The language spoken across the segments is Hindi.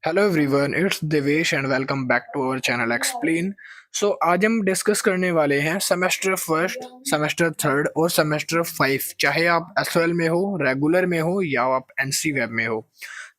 Hello everyone, it's Devesh and welcome back to our channel Explain. आज हम डिस्कस करने वाले हैं सेमेस्टर फर्स्ट, सेमेस्टर थर्ड और सेमेस्टर फाइव। चाहे आप एसओएल में हो, रेगुलर में हो या आप एनसी वेब में हो,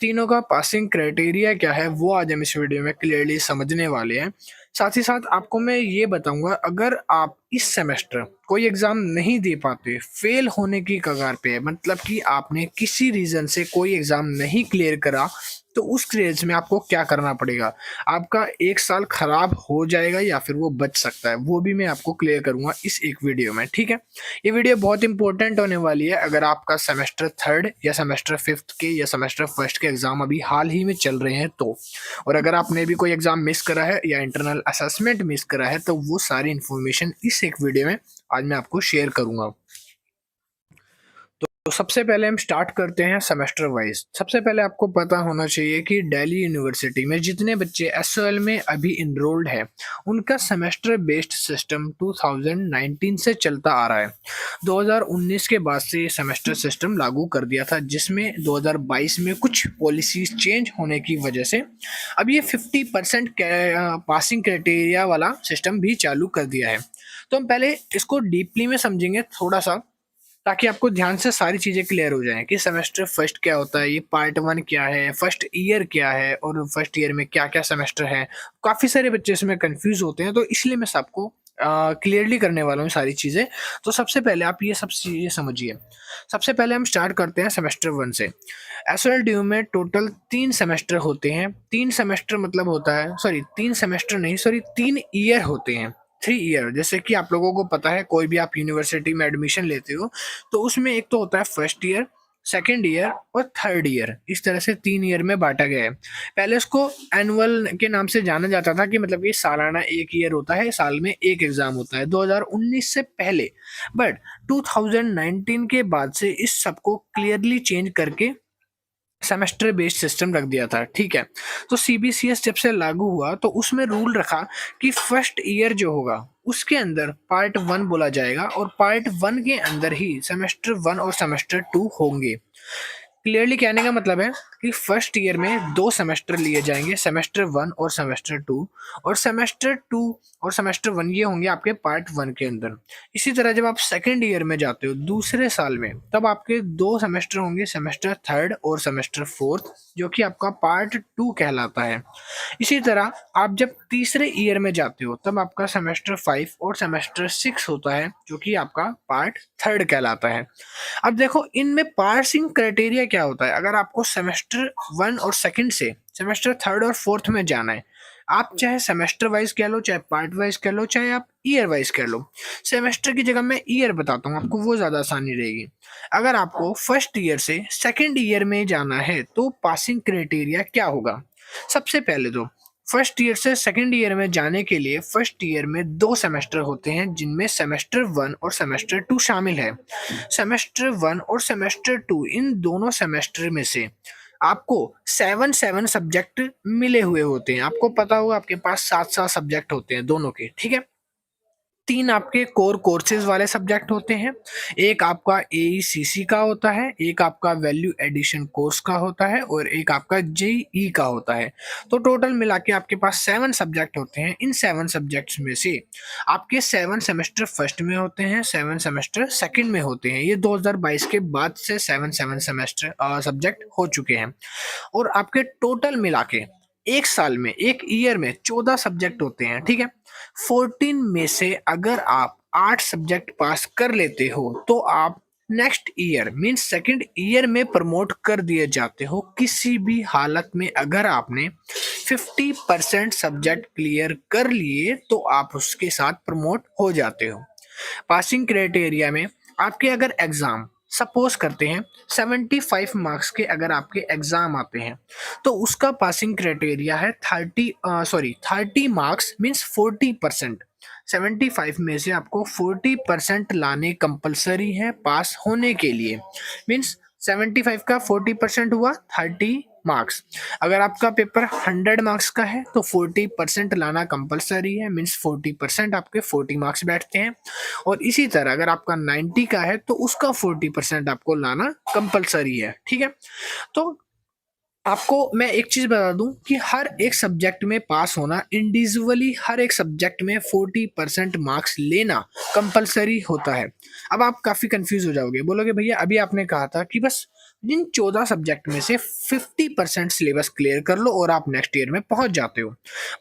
तीनों का पासिंग क्राइटेरिया क्या है वो आज हम इस वीडियो में क्लियरली समझने वाले हैं। साथ ही साथ आपको मैं ये बताऊंगा, अगर आप इस सेमेस्टर कोई एग्जाम नहीं दे पाते, फेल होने की कगार पे है, मतलब कि आपने किसी रीजन से कोई एग्जाम नहीं क्लियर करा, तो उस केस में आपको क्या करना पड़ेगा। आपका एक साल खराब हो जाएगा या फिर वो बच सकता है, वो भी मैं आपको क्लियर करूंगा इस एक वीडियो में। ठीक है, ये वीडियो बहुत इंपॉर्टेंट होने वाली है अगर आपका सेमेस्टर थर्ड या सेमेस्टर फिफ्थ के या सेमेस्टर फर्स्ट के एग्जाम अभी हाल ही में चल रहे हैं तो, और अगर आपने भी कोई एग्जाम मिस करा है या इंटरनल असेसमेंट मिस करा है तो वो सारी इन्फॉर्मेशन इस एक वीडियो में आज मैं आपको शेयर करूंगा। तो सबसे पहले हम स्टार्ट करते हैं सेमेस्टर वाइज। सबसे पहले आपको पता होना चाहिए कि दिल्ली यूनिवर्सिटी में जितने बच्चे एसओएल में अभी इनरोल्ड है, उनका सेमेस्टर बेस्ड सिस्टम 2019 से चलता आ रहा है। 2019 के बाद से ये सेमेस्टर सिस्टम लागू कर दिया था, जिसमें 2022 में कुछ पॉलिसीज चेंज होने की वजह से अब ये 50% पासिंग क्राइटेरिया वाला सिस्टम भी चालू कर दिया है। तो हम पहले इसको डीपली में समझेंगे थोड़ा सा, ताकि आपको ध्यान से सारी चीज़ें क्लियर हो जाएं कि सेमेस्टर फर्स्ट क्या होता है, ये पार्ट वन क्या है, फर्स्ट ईयर क्या है और फर्स्ट ईयर में क्या क्या सेमेस्टर है। काफ़ी सारे बच्चे इसमें कंफ्यूज होते हैं, तो इसलिए मैं सबको क्लियरली करने वाला हूँ सारी चीज़ें। तो सबसे पहले आप ये सब चीज़ें समझिए। सबसे पहले हम स्टार्ट करते हैं सेमेस्टर वन से। एस एल डी यू में टोटल 3 सेमेस्टर होते हैं। 3 सेमेस्टर मतलब होता है, सॉरी 3 सेमेस्टर नहीं, सॉरी 3 ईयर होते हैं। 3 ईयर, जैसे कि आप लोगों को पता है, कोई भी आप यूनिवर्सिटी में एडमिशन लेते हो तो उसमें एक तो होता है फर्स्ट ईयर, सेकेंड ईयर और थर्ड ईयर। इस तरह से 3 ईयर में बांटा गया है। पहले इसको एनुअल के नाम से जाना जाता था कि मतलब ये सालाना एक ईयर होता है, साल में एक एग्जाम होता है, 2019 से पहले। बट 2019 के बाद से इस सबको क्लियरली चेंज करके सेमेस्टर बेस्ड सिस्टम रख दिया था। ठीक है, तो सीबीसीएस जब से लागू हुआ तो उसमें रूल रखा कि फर्स्ट ईयर जो होगा उसके अंदर पार्ट वन बोला जाएगा और पार्ट वन के अंदर ही सेमेस्टर वन और सेमेस्टर टू होंगे। क्लियरली कहने का मतलब है कि फर्स्ट ईयर में 2 सेमेस्टर लिए जाएंगे, सेमेस्टर वन और सेमेस्टर टू, और सेमेस्टर टू और सेमेस्टर वन ये होंगे आपके पार्ट वन के अंदर। इसी तरह जब आप सेकेंड ईयर में जाते हो दूसरे साल में, तब आपके 2 सेमेस्टर होंगे, सेमेस्टर थर्ड और सेमेस्टर फोर्थ, जो कि आपका पार्ट टू कहलाता है। इसी तरह आप जब तीसरे ईयर में जाते हो तब आपका सेमेस्टर फाइव और सेमेस्टर सिक्स होता है, जो कि आपका पार्ट थर्ड कहलाता है। अब देखो इनमें पासिंग क्राइटेरिया क्या होता है। अगर आपको सेमेस्टर वन और सेकंड से सेमेस्टर थर्ड और फोर्थ में जाना है, आप चाहे सेमेस्टर वाइज कह लो, चाहे पार्ट वाइज कह लो, चाहे आप ईयर वाइज कह लो। सेमेस्टर की जगह मैं ईयर बताता हूँ आपको, वो ज़्यादा आसानी रहेगी। अगर आपको फर्स्ट ईयर से सेकंड ईयर में जाना है तो पासिंग क्राइटेरिया क्या होगा। सबसे पहले तो फर्स्ट ईयर से सेकंड ईयर में जाने के लिए फर्स्ट ईयर में 2 सेमेस्टर होते हैं, जिनमें सेमेस्टर वन और सेमेस्टर टू शामिल है। सेमेस्टर वन और सेमेस्टर टू, इन दोनों सेमेस्टर में से आपको 7 सब्जेक्ट मिले हुए होते हैं। आपको पता होगा आपके पास 7 सब्जेक्ट होते हैं दोनों के। ठीक है, 3 आपके कोर कोर्सेज वाले सब्जेक्ट होते हैं, एक आपका एईसीसी का होता है, एक आपका वैल्यू एडिशन कोर्स का होता है और एक आपका जेई का होता है। तो टोटल मिला के आपके पास 7 सब्जेक्ट होते हैं। इन 7 सब्जेक्ट्स में से आपके 7 सेमेस्टर फर्स्ट में होते हैं, 7 सेमेस्टर सेकंड में होते हैं। ये 2022 के बाद से 7 सेमेस्टर सब्जेक्ट हो चुके हैं। और आपके टोटल मिला के एक साल में, एक ईयर में 14 सब्जेक्ट होते हैं। ठीक है, 14 में से अगर आप 8 सब्जेक्ट पास कर लेते हो तो आप next year means second year में प्रमोट कर दिए जाते हो। किसी भी हालत में अगर आपने 50% सब्जेक्ट क्लियर कर लिए तो आप उसके साथ प्रमोट हो जाते हो। पासिंग क्राइटेरिया में आपके अगर एग्जाम सपोज करते हैं 75 मार्क्स के अगर आपके एग्जाम आते हैं, तो उसका पासिंग क्राइटेरिया है 30 मार्क्स मीन्स 40%। 75 में से आपको 40% लाने कंपलसरी है पास होने के लिए। मीन्स 75 का 40% हुआ 30 मार्क्स। अगर आपका पेपर 100 मार्क्स का है तो 40% लाना कंपलसरी है, मीन्स 40% आपके 40 मार्क्स बैठते हैं। और इसी तरह अगर आपका 90 का है तो उसका 40% आपको लाना कंपलसरी है। ठीक है, तो आपको मैं एक चीज़ बता दूं कि हर एक सब्जेक्ट में पास होना इंडिविजुअली, हर एक सब्जेक्ट में 40% मार्क्स लेना कंपलसरी होता है। अब आप काफ़ी कंफ्यूज हो जाओगे, बोलोगे भैया अभी आपने कहा था कि बस इन 14 सब्जेक्ट में से 50% सिलेबस क्लियर कर लो और आप नेक्स्ट ईयर में पहुंच जाते हो।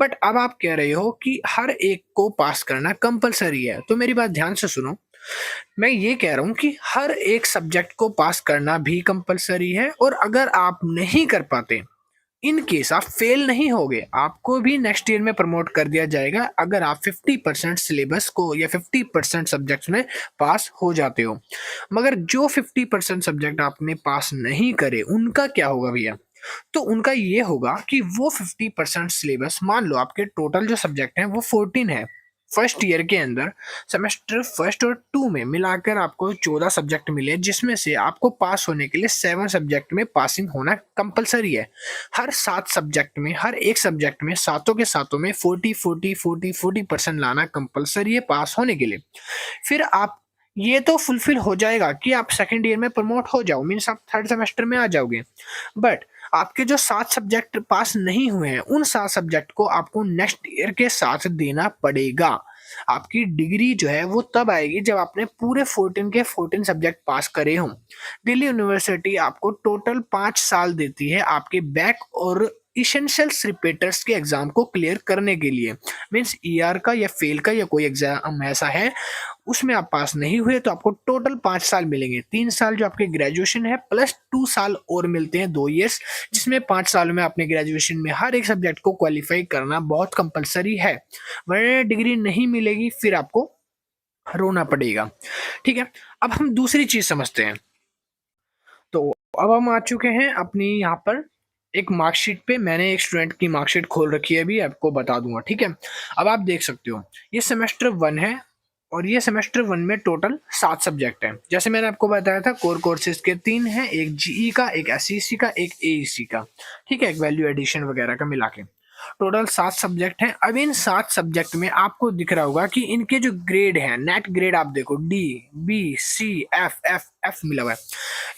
बट अब आप कह रहे हो कि हर एक को पास करना कंपलसरी है। तो मेरी बात ध्यान से सुनो, मैं ये कह रहा हूँ कि हर एक सब्जेक्ट को पास करना भी कंपलसरी है, और अगर आप नहीं कर पाते, इन केस आप फेल नहीं होगे, आपको भी नेक्स्ट ईयर में प्रमोट कर दिया जाएगा अगर आप 50% सिलेबस को या 50% सब्जेक्ट्स में पास हो जाते हो। मगर जो 50% सब्जेक्ट आपने पास नहीं करे उनका क्या होगा भैया? तो उनका ये होगा कि वो 50% सिलेबस, मान लो आपके टोटल जो सब्जेक्ट हैं वो 14 है, फर्स्ट ईयर के अंदर सेमेस्टर फर्स्ट और टू में मिलाकर आपको 14 सब्जेक्ट मिले, जिसमें से आपको पास होने के लिए 7 सब्जेक्ट में पासिंग होना कंपलसरी है। हर 7 सब्जेक्ट में, हर एक सब्जेक्ट में सातों के सातों में 40% लाना कंपलसरी है पास होने के लिए। फिर आप, ये तो फुलफिल हो जाएगा कि आप सेकेंड ईयर में प्रमोट हो जाओ, मीन्स आप थर्ड सेमेस्टर में आ जाओगे। बट आपके जो 7 सब्जेक्ट पास नहीं हुए हैं उन 7 सब्जेक्ट को आपको नेक्स्ट ईयर के साथ देना पड़ेगा। आपकी डिग्री जो है वो तब आएगी जब आपने पूरे 14 के 14 सब्जेक्ट पास करे हों। दिल्ली यूनिवर्सिटी आपको टोटल 5 साल देती है आपके बैक और इसेंशियल्स रिपीटर्स के एग्जाम को क्लियर करने के लिए। मीन्स ईआर का या फेल का या कोई एग्जाम ऐसा है उसमें आप पास नहीं हुए तो आपको टोटल 5 साल मिलेंगे। 3 साल जो आपके ग्रेजुएशन है प्लस 2 साल और मिलते हैं, 2 ईयर्स, जिसमें 5 सालों में आपने ग्रेजुएशन में हर एक सब्जेक्ट को क्वालिफाई करना बहुत कंपलसरी है, वरना डिग्री नहीं मिलेगी, फिर आपको रोना पड़ेगा। ठीक है, अब हम दूसरी चीज समझते हैं। तो अब हम आ चुके हैं अपनी यहाँ पर एक मार्कशीट पे। मैंने एक स्टूडेंट की मार्कशीट खोल रखी है, अभी आपको बता दूंगा। ठीक है, अब आप देख सकते हो ये सेमेस्टर 1 है, और ये सेमेस्टर 1 में टोटल 7 सब्जेक्ट हैं। जैसे मैंने आपको बताया था कोर कोर्सेज के 3 हैं, एक जीई का, एक एसईसी का, एक एईसी का। ठीक है, एक वैल्यू एडिशन वगैरह का मिला के टोटल 7 सब्जेक्ट हैं। अब इन 7 सब्जेक्ट में आपको दिख रहा होगा कि इनके जो ग्रेड है, नेट ग्रेड आप देखो डी, बी, सी, एफ एफ एफ मिला हुआ है।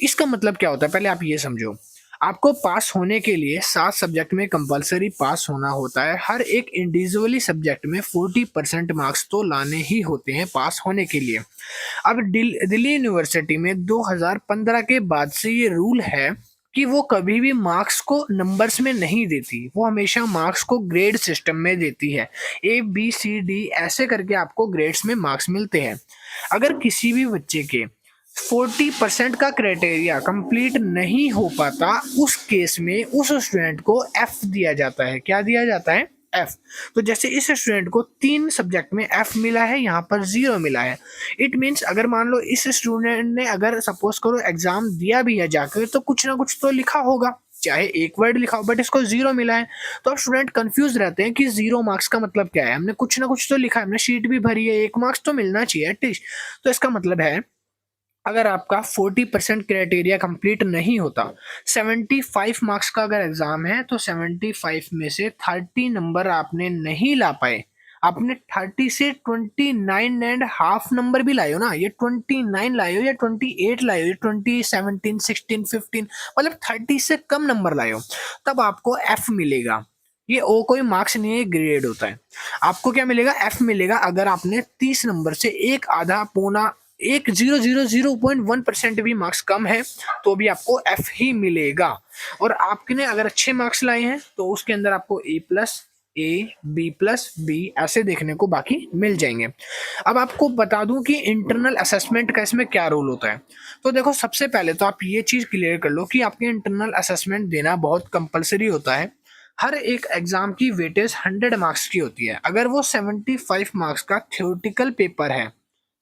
इसका मतलब क्या होता है, पहले आप ये समझो। आपको पास होने के लिए 7 सब्जेक्ट में कंपलसरी पास होना होता है। हर एक इंडिविजुअली सब्जेक्ट में 40% मार्क्स तो लाने ही होते हैं पास होने के लिए। अब दिल्ली यूनिवर्सिटी में 2015 के बाद से ये रूल है कि वो कभी भी मार्क्स को नंबर्स में नहीं देती, वो हमेशा मार्क्स को ग्रेड सिस्टम में देती है। ए बी सी डी ऐसे करके आपको ग्रेड्स में मार्क्स मिलते हैं। अगर किसी भी बच्चे के 40% का क्राइटेरिया कंप्लीट नहीं हो पाता, उस केस में उस स्टूडेंट को एफ दिया जाता है। क्या दिया जाता है? एफ। तो जैसे इस स्टूडेंट को 3 सब्जेक्ट में एफ मिला है, यहाँ पर 0 मिला है। इट मीन्स अगर मान लो इस स्टूडेंट ने अगर सपोज करो एग्जाम दिया भी है जाकर, तो कुछ ना कुछ तो लिखा होगा, चाहे एक वर्ड लिखा हो, बट इसको 0 मिला है। तो अब स्टूडेंट कंफ्यूज रहते हैं कि 0 मार्क्स का मतलब क्या है। हमने कुछ ना कुछ तो लिखा है, हमने शीट भी भरी है, 1 मार्क्स तो मिलना चाहिए एटलीस्ट। तो इसका मतलब है अगर आपका 40% क्राइटेरिया कंप्लीट नहीं होता, 75 मार्क्स का अगर एग्जाम है, तो 75 में से 30 नंबर आपने नहीं ला पाए, आपने 30 से 29.5 नंबर भी लाए हो ना, ये 29 लाए हो या 28 लाए हो या 20, 17, 16, 15, मतलब 30 से कम नंबर लाए हो, तब आपको एफ मिलेगा। ये ओ कोई मार्क्स नहीं है, ग्रेड होता है। आपको क्या मिलेगा? एफ मिलेगा अगर आपने 30 नंबर से एक आधा पौना एक 0.01% भी मार्क्स कम है तो भी आपको एफ ही मिलेगा। और आपने अगर अच्छे मार्क्स लाए हैं तो उसके अंदर आपको ए प्लस ए, बी प्लस बी ऐसे देखने को बाकी मिल जाएंगे। अब आपको बता दूं कि इंटरनल असेसमेंट का इसमें क्या रोल होता है। तो देखो, सबसे पहले तो आप ये चीज़ क्लियर कर लो कि आपके इंटरनल असेसमेंट देना बहुत कंपलसरी होता है। हर एक एग्जाम की वेटेज 100 मार्क्स की होती है। अगर वो 75 मार्क्स का थ्योरेटिकल पेपर है,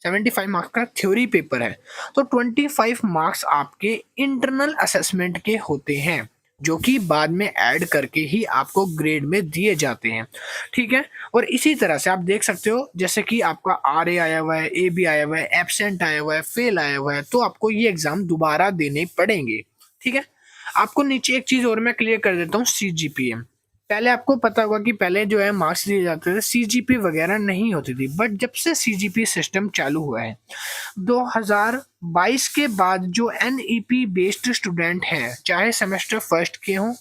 75 मार्क्स का थ्योरी पेपर है, तो 25 मार्क्स आपके इंटरनल असेसमेंट के होते हैं, जो कि बाद में ऐड करके ही आपको ग्रेड में दिए जाते हैं। ठीक है, और इसी तरह से आप देख सकते हो, जैसे कि आपका आर ए आया हुआ है, ए बी आया हुआ है, एब्सेंट आया हुआ है, फेल आया हुआ है, तो आपको ये एग्जाम दोबारा देने पड़ेंगे। ठीक है, आपको नीचे एक चीज़ और मैं क्लियर कर देता हूँ, CGPA। पहले आपको पता होगा कि पहले जो है मार्क्स दिए जाते थे, CGP वगैरह नहीं होती थी, बट जब से CGP सिस्टम चालू हुआ है 2022 के बाद, जो NEP बेस्ड स्टूडेंट हैं, चाहे सेमेस्टर फर्स्ट के हों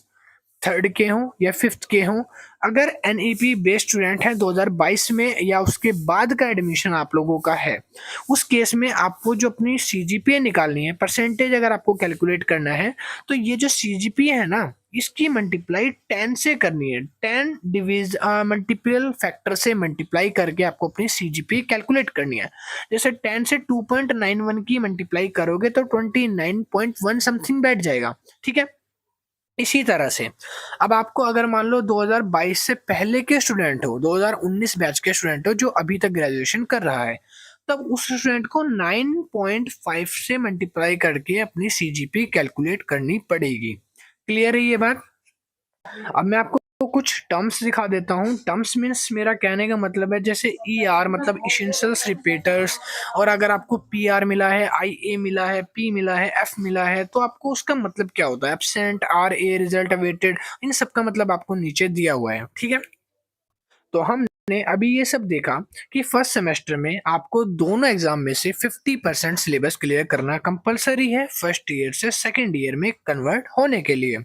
थर्ड के हों या फिफ्थ के हों, अगर एनईपी बेस्ड स्टूडेंट है 2022 में या उसके बाद का एडमिशन आप लोगों का है, उस केस में आपको जो अपनी सीजीपीए निकालनी है, परसेंटेज अगर आपको कैलकुलेट करना है, तो ये जो सीजीपीए है ना, इसकी मल्टीप्लाई 10 से करनी है। 10 मल्टीपल फैक्टर से मल्टीप्लाई करके आपको अपनी सीजीपीए कैलकुलेट करनी है। जैसे 10 से 2.91 की मल्टीप्लाई करोगे तो 29.1 समथिंग बैठ जाएगा, ठीक है। इसी तरह से अब आपको अगर मान लो 2022 से पहले के स्टूडेंट हो, 2019 बैच के स्टूडेंट हो जो अभी तक ग्रेजुएशन कर रहा है, तब उस स्टूडेंट को 9.5 से मल्टीप्लाई करके अपनी सीजीपी कैलकुलेट करनी पड़ेगी। क्लियर है ये बात? अब मैं आपको कुछ टर्म्स दिखा देता हूँ। टर्म्स मीन्स मेरा कहने का मतलब है जैसे ई आर मतलब इसेंशियल्स रिपीटर्स, और अगर आपको पी आर मिला है, आई ए मिला है, पी मिला है, एफ मिला है, तो आपको उसका मतलब क्या होता है। Absent, R A, result awaited, इन सब का मतलब आपको नीचे दिया हुआ है, ठीक है। तो हमने अभी ये सब देखा कि फर्स्ट सेमेस्टर में आपको दोनों एग्जाम में से 50% सिलेबस क्लियर करना कंपलसरी है फर्स्ट ईयर से सेकंड ईयर में कन्वर्ट होने के लिए।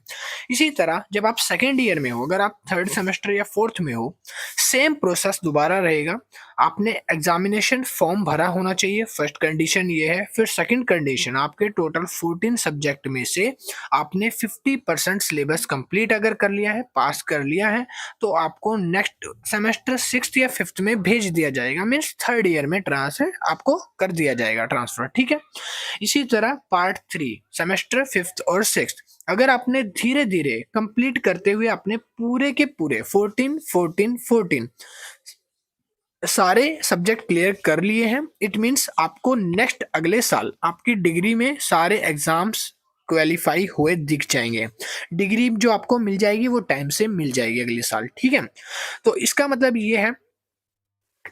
इसी तरह जब आप सेकंड ईयर में हो, अगर आप थर्ड सेमेस्टर या फोर्थ में हो, सेम प्रोसेस दोबारा रहेगा। आपने एग्जामिनेशन फॉर्म भरा होना चाहिए, फर्स्ट कंडीशन ये है। फिर सेकंड कंडीशन, आपके टोटल 14 सब्जेक्ट में से आपने 50% सिलेबस कंप्लीट अगर कर लिया है, पास कर लिया है, तो आपको नेक्स्ट सेमेस्टर सिक्स या फिफ्थ में भेज दिया जाएगा, मीन्स थर्ड ईयर में ट्रांसफर आपको कर दिया जाएगा, ट्रांसफर, ठीक है। इसी तरह पार्ट 3 सेमेस्टर फिफ्थ और सिक्स्थ, अगर आपने धीरे धीरे कंप्लीट करते हुए अपने पूरे के पूरे 14 सारे सब्जेक्ट क्लियर कर लिए हैं, इट मीन्स आपको नेक्स्ट अगले साल आपकी डिग्री में सारे एग्जाम्स क्वालिफाई हुए दिख जाएंगे। डिग्री जो आपको मिल जाएगी वो टाइम से मिल जाएगी अगले साल, ठीक है। तो इसका मतलब ये है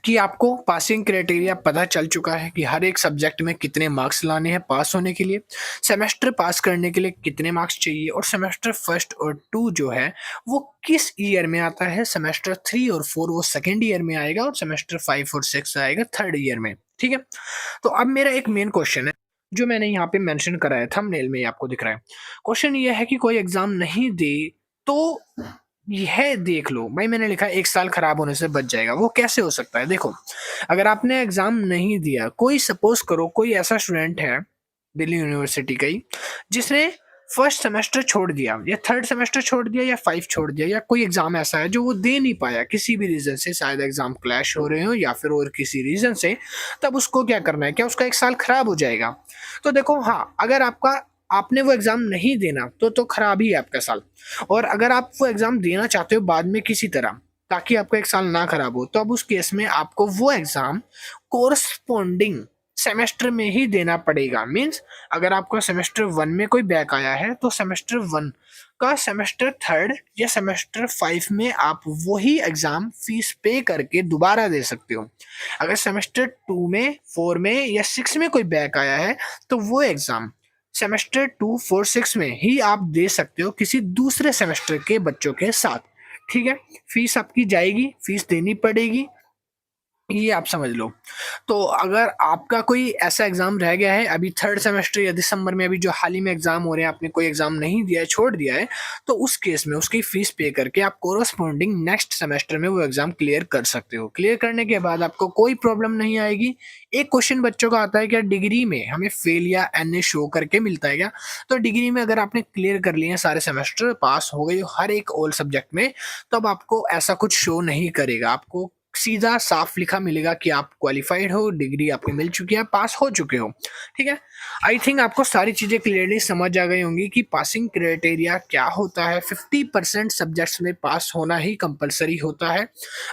कि आपको पासिंग क्राइटेरिया पता चल चुका है कि हर एक सब्जेक्ट में कितने मार्क्स लाने हैं पास होने के लिए, सेमेस्टर पास करने के लिए कितने मार्क्स चाहिए, और सेमेस्टर फर्स्ट और टू जो है वो किस ईयर में आता है। सेमेस्टर 3 और 4 वो सेकेंड ईयर में आएगा, और सेमेस्टर 5 और 6 आएगा थर्ड ईयर में, ठीक है। तो अब मेरा एक मेन क्वेश्चन है जो मैंने यहाँ पे मेंशन करा है, थंबनेल में आपको दिख रहा है। क्वेश्चन ये है कि कोई एग्जाम नहीं दे तो यह देख लो भाई, मैंने लिखा है 1 साल खराब होने से बच जाएगा। वो कैसे हो सकता है? देखो, अगर आपने एग्जाम नहीं दिया, कोई सपोज करो कोई ऐसा स्टूडेंट है दिल्ली यूनिवर्सिटी का ही जिसने फर्स्ट सेमेस्टर छोड़ दिया, या थर्ड सेमेस्टर छोड़ दिया, या 5 छोड़ दिया, या कोई एग्जाम ऐसा है जो वो दे नहीं पाया किसी भी रीजन से, शायद एग्जाम क्लैश हो रहे हो या फिर और किसी रीजन से, तब उसको क्या करना है? क्या उसका 1 साल खराब हो जाएगा? तो देखो, हाँ, अगर आपने वो एग्जाम नहीं देना तो खराब ही है आपका साल। और अगर आप वो एग्जाम देना चाहते हो बाद में किसी तरह, ताकि आपका 1 साल ना खराब हो, तो अब उस केस में आपको वो एग्जाम कोरस्पोंडिंग सेमेस्टर में ही देना पड़ेगा। मीन्स अगर आपका सेमेस्टर 1 में कोई बैक आया है, तो सेमेस्टर 1 का सेमेस्टर थर्ड या सेमेस्टर 5 में आप वही एग्जाम फीस पे करके दोबारा दे सकते हो। अगर सेमेस्टर 2 में, 4 में या 6 में कोई बैक आया है, तो वो एग्जाम सेमेस्टर 2, 4, 6 में ही आप दे सकते हो किसी दूसरे सेमेस्टर के बच्चों के साथ, ठीक है। फीस आपकी जाएगी, फीस देनी पड़ेगी, ये आप समझ लो। तो अगर आपका कोई ऐसा एग्जाम रह गया है अभी थर्ड सेमेस्टर या दिसंबर में, अभी जो हाल ही में एग्जाम हो रहे हैं, आपने कोई एग्जाम नहीं दिया है, छोड़ दिया है, तो उस केस में उसकी फीस पे करके आप कोरस्पोंडिंग नेक्स्ट सेमेस्टर में वो एग्जाम क्लियर कर सकते हो। क्लियर करने के बाद आपको कोई प्रॉब्लम नहीं आएगी। एक क्वेश्चन बच्चों का आता है, क्या डिग्री में हमें फेल या एनए शो करके मिलता है क्या? तो डिग्री में अगर आपने क्लियर कर लिए सारे सेमेस्टर, पास हो गए हर एक ऑल सब्जेक्ट में, तब आपको ऐसा कुछ शो नहीं करेगा। आपको सीधा साफ लिखा मिलेगा कि आप क्वालिफाइड हो, डिग्री आपकी मिल चुकी है, पास हो चुके हो, ठीक है। आई थिंक आपको सारी चीज़ें क्लियरली समझ आ गई होंगी कि पासिंग क्राइटेरिया क्या होता है। 50% सब्जेक्ट्स में पास होना ही कंपलसरी होता है,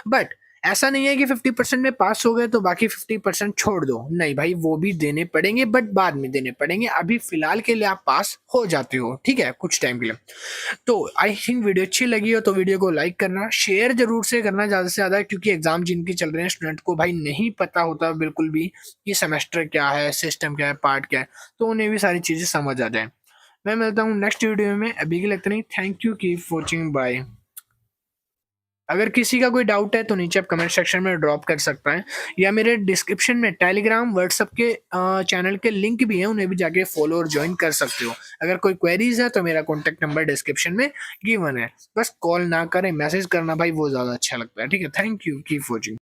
बट ऐसा नहीं है कि 50% में पास हो गए तो बाकी 50% छोड़ दो। नहीं भाई, वो भी देने पड़ेंगे, बट बाद में देने पड़ेंगे। अभी फिलहाल के लिए आप पास हो जाते हो, ठीक है, कुछ टाइम के लिए। तो आई थिंक वीडियो अच्छी लगी हो तो वीडियो को लाइक करना, शेयर जरूर से करना ज़्यादा से ज़्यादा, क्योंकि एग्जाम जिनके चल रहे हैं स्टूडेंट को भाई नहीं पता होता बिल्कुल भी कि सेमेस्टर क्या है, सिस्टम क्या है, पार्ट क्या है, तो उन्हें भी सारी चीज़ें समझ आ जाए। मैं मिलता हूँ नेक्स्ट वीडियो में, अभी के लिए इतना ही। Thank you, keep watching, bye. अगर किसी का कोई डाउट है तो नीचे आप कमेंट सेक्शन में ड्रॉप कर सकता है, या मेरे डिस्क्रिप्शन में टेलीग्राम व्हाट्सएप के चैनल के लिंक भी हैं, उन्हें भी जाके फॉलो और ज्वाइन कर सकते हो। अगर कोई क्वेरीज है तो मेरा कॉन्टैक्ट नंबर डिस्क्रिप्शन में गिवन है, बस कॉल ना करें, मैसेज करना भाई वो ज़्यादा अच्छा लगता है। ठीक है, थैंक यू, कीप वॉचिंग।